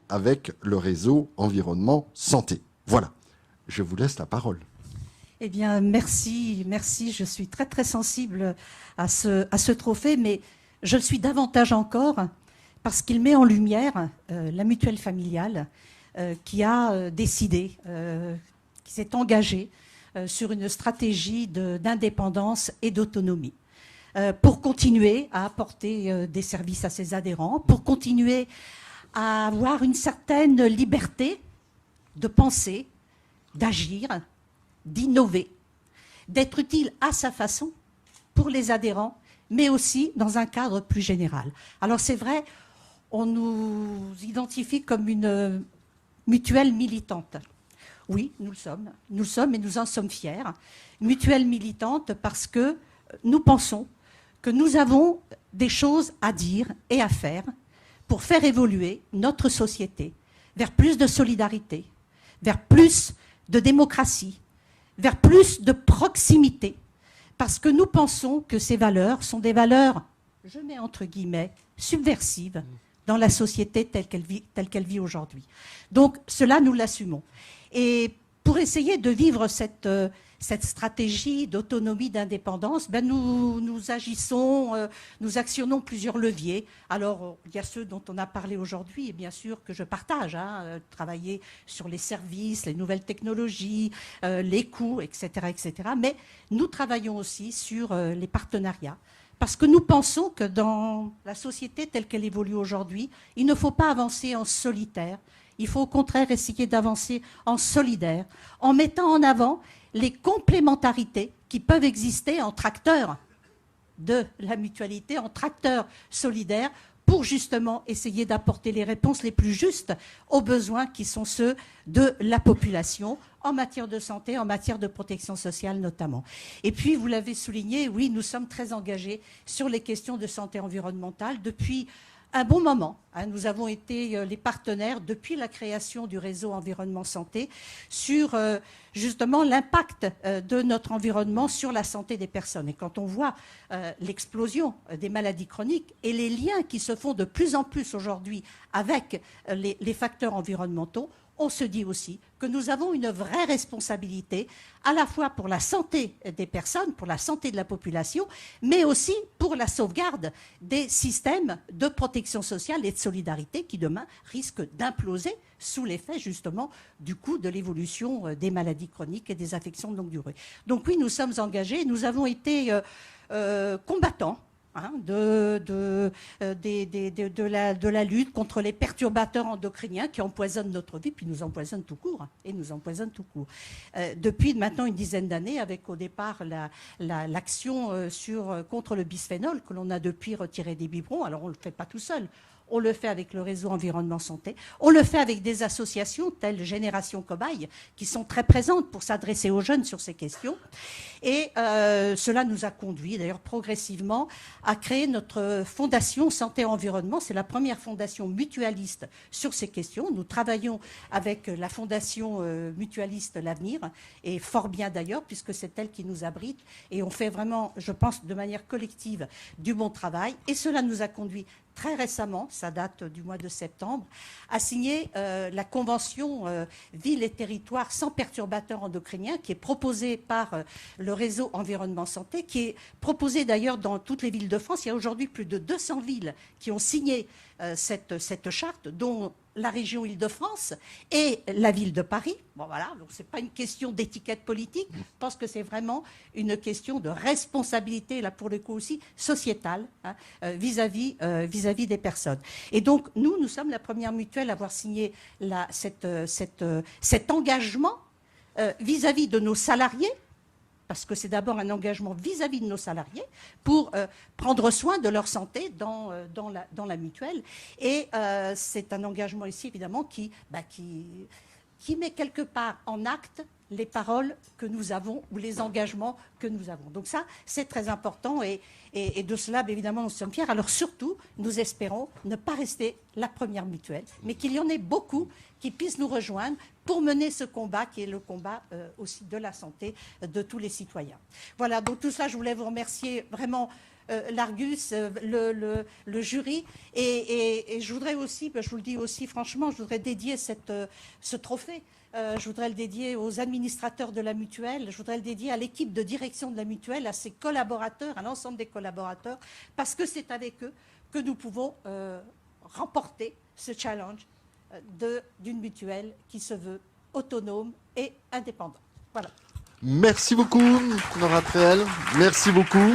avec le réseau environnement santé. Voilà, je vous laisse la parole. Eh bien, merci, merci. Je suis très, très sensible à ce trophée, mais je le suis davantage encore parce qu'il met en lumière la mutuelle familiale qui a décidé, qui s'est engagée sur une stratégie d'indépendance et d'autonomie pour continuer à apporter des services à ses adhérents, pour continuer à avoir une certaine liberté de penser, d'agir, d'innover, d'être utile à sa façon pour les adhérents, mais aussi dans un cadre plus général. Alors c'est vrai, on nous identifie comme une mutuelle militante. Oui, nous le sommes et nous en sommes fiers. Mutuelle militante parce que nous pensons que nous avons des choses à dire et à faire pour faire évoluer notre société vers plus de solidarité, vers plus de démocratie, vers plus de proximité, parce que nous pensons que ces valeurs sont des valeurs, je mets entre guillemets, subversives dans la société telle qu'elle vit aujourd'hui. Donc cela, nous l'assumons. Et pour essayer de vivre cette stratégie d'autonomie, d'indépendance, nous agissons, nous actionnons plusieurs leviers. Alors, il y a ceux dont on a parlé aujourd'hui, et bien sûr que je partage, travailler sur les services, les nouvelles technologies, les coûts, etc., etc. Mais nous travaillons aussi sur les partenariats. Parce que nous pensons que dans la société telle qu'elle évolue aujourd'hui, il ne faut pas avancer en solitaire. Il faut au contraire essayer d'avancer en solidaire, en mettant en avant les complémentarités qui peuvent exister entre acteurs de la mutualité, entre acteurs solidaires, pour justement essayer d'apporter les réponses les plus justes aux besoins qui sont ceux de la population en matière de santé, en matière de protection sociale notamment. Et puis, vous l'avez souligné, oui, nous sommes très engagés sur les questions de santé environnementale depuis un bon moment. Nous avons été les partenaires depuis la création du réseau Environnement Santé sur justement l'impact de notre environnement sur la santé des personnes. Et quand on voit l'explosion des maladies chroniques et les liens qui se font de plus en plus aujourd'hui avec les facteurs environnementaux, on se dit aussi que nous avons une vraie responsabilité, à la fois pour la santé des personnes, pour la santé de la population, mais aussi pour la sauvegarde des systèmes de protection sociale et de solidarité qui, demain, risquent d'imploser sous l'effet, justement, du coût de l'évolution des maladies chroniques et des affections de longue durée. Donc oui, nous sommes engagés, nous avons été combattants de la lutte contre les perturbateurs endocriniens qui empoisonnent notre vie, puis nous empoisonnent tout court, et nous empoisonnent tout court. Depuis maintenant une dizaine d'années, avec au départ l'action contre le bisphénol, que l'on a depuis retiré des biberons. Alors on ne le fait pas tout seul. On le fait avec le réseau Environnement Santé. On le fait avec des associations telles Génération Cobaye, qui sont très présentes pour s'adresser aux jeunes sur ces questions. Et cela nous a conduit, d'ailleurs progressivement, à créer notre fondation Santé Environnement. C'est la première fondation mutualiste sur ces questions. Nous travaillons avec la fondation mutualiste L'Avenir, et fort bien d'ailleurs, puisque c'est elle qui nous abrite. Et on fait vraiment, je pense, de manière collective, du bon travail. Et cela nous a conduit très récemment, ça date du mois de septembre, a signé la convention Villes et territoires sans perturbateurs endocriniens, qui est proposée par le réseau Environnement Santé, qui est proposée d'ailleurs dans toutes les villes de France. Il y a aujourd'hui plus de 200 villes qui ont signé cette charte, dont la région Île-de-France et la ville de Paris. Bon voilà, donc c'est pas une question d'étiquette politique, je pense que c'est vraiment une question de responsabilité, là pour le coup aussi, sociétale, vis-à-vis des personnes. Et donc nous sommes la première mutuelle à avoir signé cet engagement vis-à-vis de nos salariés, parce que c'est d'abord un engagement vis-à-vis de nos salariés pour prendre soin de leur santé dans la mutuelle. Et c'est un engagement ici, évidemment, qui met quelque part en acte les paroles que nous avons ou les engagements que nous avons. Donc ça, c'est très important et de cela, évidemment, nous sommes fiers. Alors surtout, nous espérons ne pas rester la première mutuelle, mais qu'il y en ait beaucoup qui puissent nous rejoindre pour mener ce combat qui est le combat aussi de la santé de tous les citoyens. Voilà, donc tout ça, je voulais vous remercier vraiment l'Argus, le jury. Et je voudrais aussi, je vous le dis aussi franchement, je voudrais dédier ce trophée. Je voudrais le dédier aux administrateurs de la mutuelle, je voudrais le dédier à l'équipe de direction de la mutuelle, à ses collaborateurs, à l'ensemble des collaborateurs, parce que c'est avec eux que nous pouvons remporter ce challenge d'une mutuelle qui se veut autonome et indépendante. Voilà. Merci beaucoup, Nora Préel. Merci beaucoup.